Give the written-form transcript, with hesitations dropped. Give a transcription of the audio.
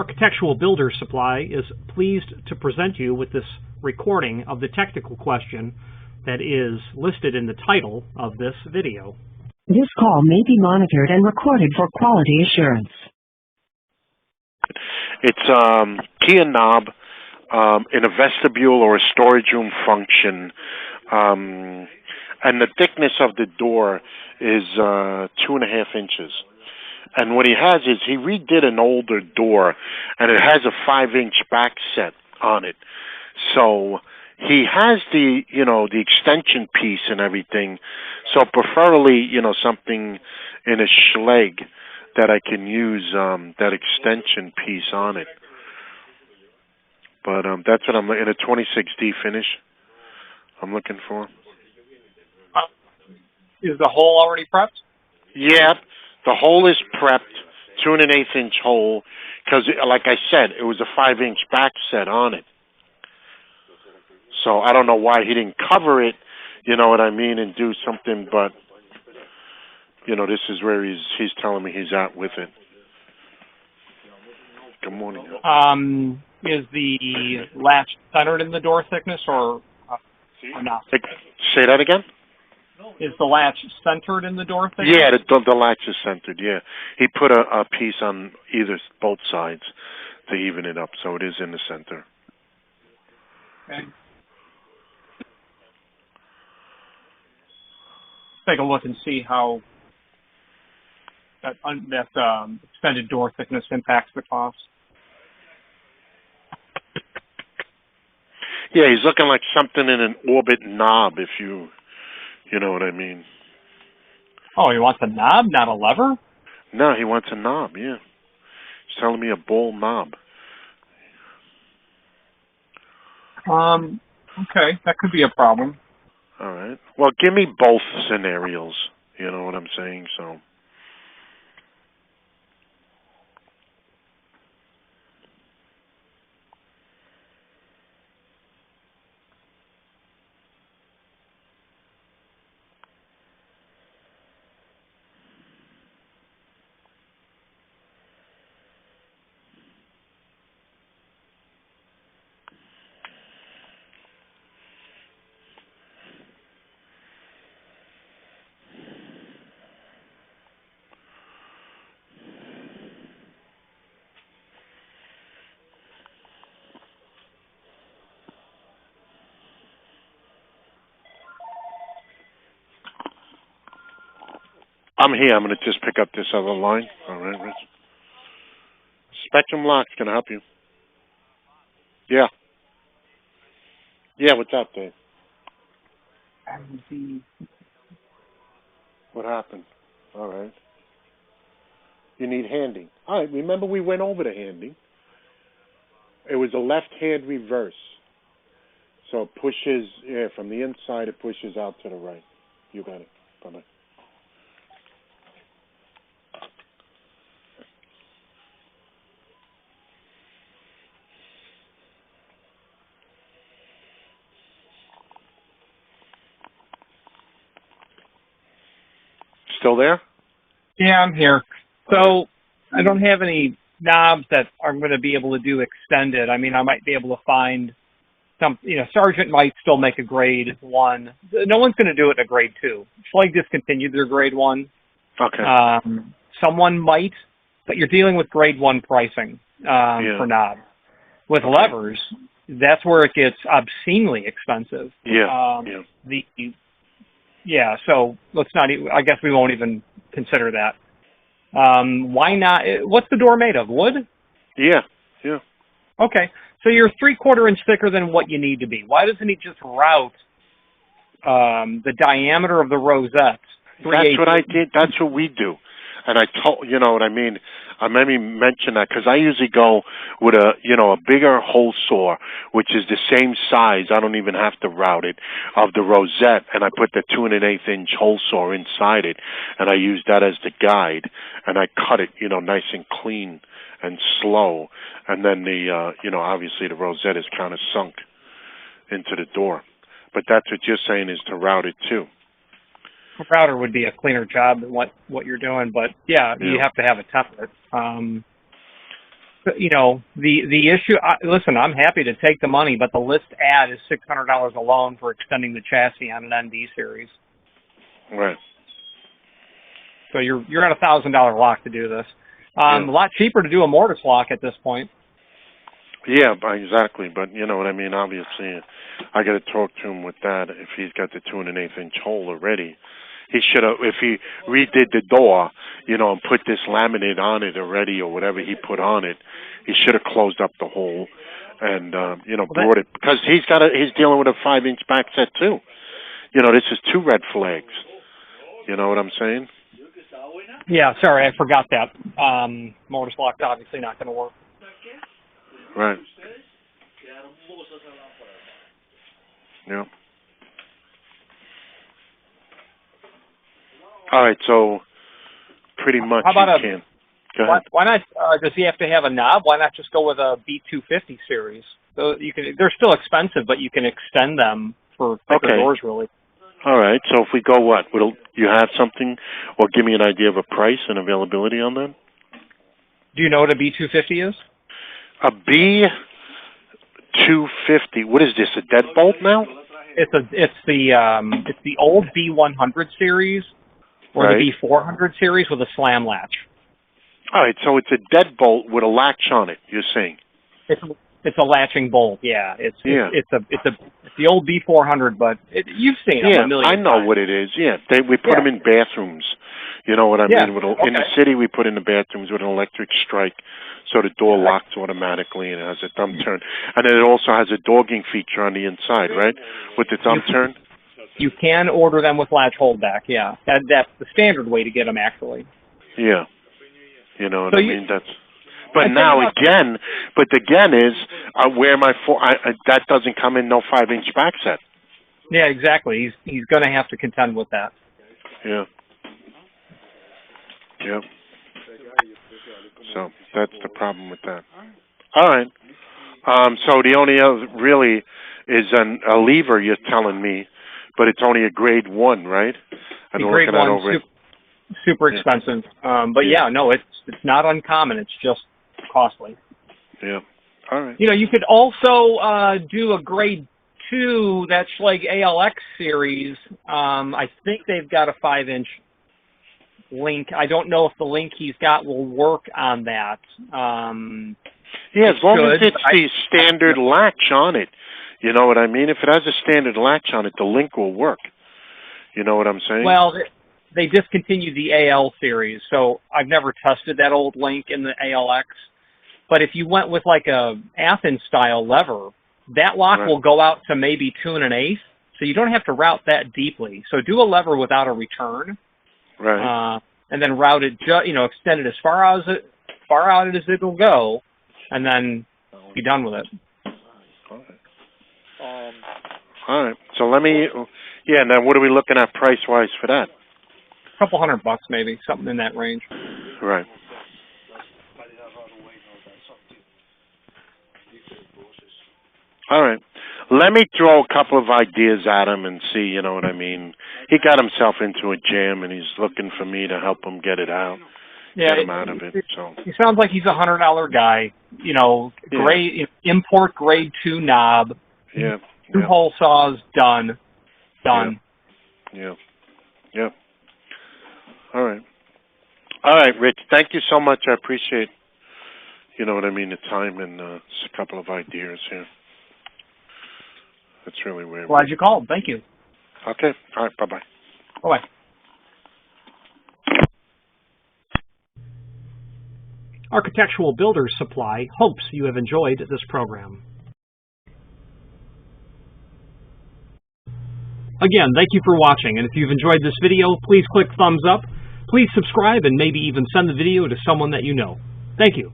Architectural Builder Supply is pleased to present you with this recording of the technical question that is listed in the title of this video. This call may be monitored and recorded for quality assurance. It's key and knob in a vestibule or a storage room function, and the thickness of the door is 2.5 inches. And what he has is he redid an older door, and it has a 5-inch backset on it. So he has the the extension piece and everything. So preferably something in a schleg that I can use that extension piece on it. But that's what I'm in a 26D finish. I'm looking for. Is the hole already prepped? Yeah, the hole is prepped, 2.125 inch hole, because like I said, it was a 5-inch backset on it. So I don't know why he didn't cover it, you know what I mean, and do something, but this is where he's telling me he's at with it. Good morning. Is the latch centered in the door thickness or not? Say that again? Is the latch centered in the door thickness? Yeah, the latch is centered, yeah. He put a piece on both sides to even it up, so it is in the center. Okay. Take a look and see how that extended door thickness impacts the cost. Yeah, he's looking like something in an orbit knob, if you know what I mean. Oh, he wants a knob, not a lever? No, he wants a knob, yeah. He's telling me a ball knob. Okay, that could be a problem. All right. Well, give me both scenarios, you know what I'm saying, so. I'm here. I'm going to just pick up this other line. All right, Rich. Spectrum Locks, can I help you? Yeah. Yeah, what's up, Dave? What happened? All right. You need handing. All right, remember we went over the handing. It was a left-hand reverse. So it pushes, from the inside, it pushes out to the right. You got it. Bye-bye. Still there? Yeah, I'm here. So I don't have any knobs that I'm going to be able to do extended. I mean, I might be able to find some, Sargent might still make a grade 1. No one's going to do it in a grade 2. Schlage discontinued their grade 1. Okay. Someone might, but you're dealing with grade 1 pricing for knobs. With levers, that's where it gets obscenely expensive. Yeah. So let's not. I guess we won't even consider that. Why not? What's the door made of? Wood? Yeah. Okay, so you're 3/4 inch thicker than what you need to be. Why doesn't he just route the diameter of the rosettes? That's what I did. That's what we do. And I told, you know what I mean? I maybe mention that because I usually go with a bigger hole saw, which is the same size. I don't even have to route it, of the rosette, and I put the 2.125 inch hole saw inside it, and I use that as the guide, and I cut it, nice and clean and slow, and then the, obviously the rosette is kind of sunk into the door. But that's what you're saying is to route it too. Router would be a cleaner job than what you're doing, but you have to have a template. you know, the issue. Listen, I'm happy to take the money, but the list ad is $600 alone for extending the chassis on an ND series. Right. So you're at $1,000 lock to do this. A lot cheaper to do a mortise lock at this point. Yeah, exactly. But you know what I mean. Obviously, I got to talk to him with that. If he's got the 2 1/8-inch hole already, he should have. If he redid the door, you know, and put this laminate on it already or whatever he put on it, he should have closed up the hole and you know, brought it, because he's dealing with a 5-inch backset too. You know, this is 2 red flags. You know what I'm saying? Yeah, sorry, I forgot that. Mortise lock's obviously not going to work. Right. Yeah. All right, so pretty much How about you can. Go ahead. Why not? Does he have to have a knob? Why not just go with a B250 series? So you can. They're still expensive, but you can extend them for thicker doors, really. All right, so if we go what? You have something, or give me an idea of a price and availability on that? Do you know what a B250 is? A B250. What is this? A deadbolt now? It's the old B100 series or the B400 series with a slam latch. All right, so it's a deadbolt with a latch on it. You're saying? It's a latching bolt. Yeah, it's the old B400, but you've seen them a million times. I know what it is. Yeah, we put them in bathrooms. You know what I mean? In the city, we put in the bathrooms with an electric strike, so the door locks automatically and it has a thumb turn. And then it also has a dogging feature on the inside, right? With the thumb turn? You can order them with latch holdback, yeah. That's the standard way to get them, actually. Yeah. You know what I mean? But again is, where my that doesn't come in no 5-inch backset. Yeah, exactly. He's going to have to contend with that. Yeah. Yep. So that's the problem with that. All right. So the only other really is a lever, you're telling me, but it's only a grade 1, right? I'm looking at over super expensive. But no, it's not uncommon. It's just costly. Yeah. All right. You know, you could also do a grade 2 that's like ALX series. I think they've got a 5-inch link. I don't know if the link he's got will work on that. As long as it's the standard latch on it. You know what I mean? If it has a standard latch on it, the link will work. You know what I'm saying? Well, they discontinued the AL series, so I've never tested that old link in the ALX. But if you went with like a Athens-style lever, that lock will go out to maybe 2 1/8, so you don't have to route that deeply. So do a lever without a return. Right. And then route it, extend it as far out as it'll go, and then be done with it. All right. So let me, and then what are we looking at price-wise for that? A couple $100 maybe, something in that range. Right. All right. Let me throw a couple of ideas at him and see, you know what I mean? He got himself into a jam, and he's looking for me to help him get it out. Yeah, get him out of it. So he sounds like he's a $100 guy. You know, import grade 2 knob. Yeah. 2-hole saws, done. Yeah. All right, Rich. Thank you so much. I appreciate, you know what I mean, the time and a couple of ideas here. That's really weird. Glad you called. Thank you. Okay. All right. Bye-bye. Bye-bye. Architectural Builders Supply hopes you have enjoyed this program. Again, thank you for watching, and if you've enjoyed this video, please click thumbs up. Please subscribe and maybe even send the video to someone that you know. Thank you.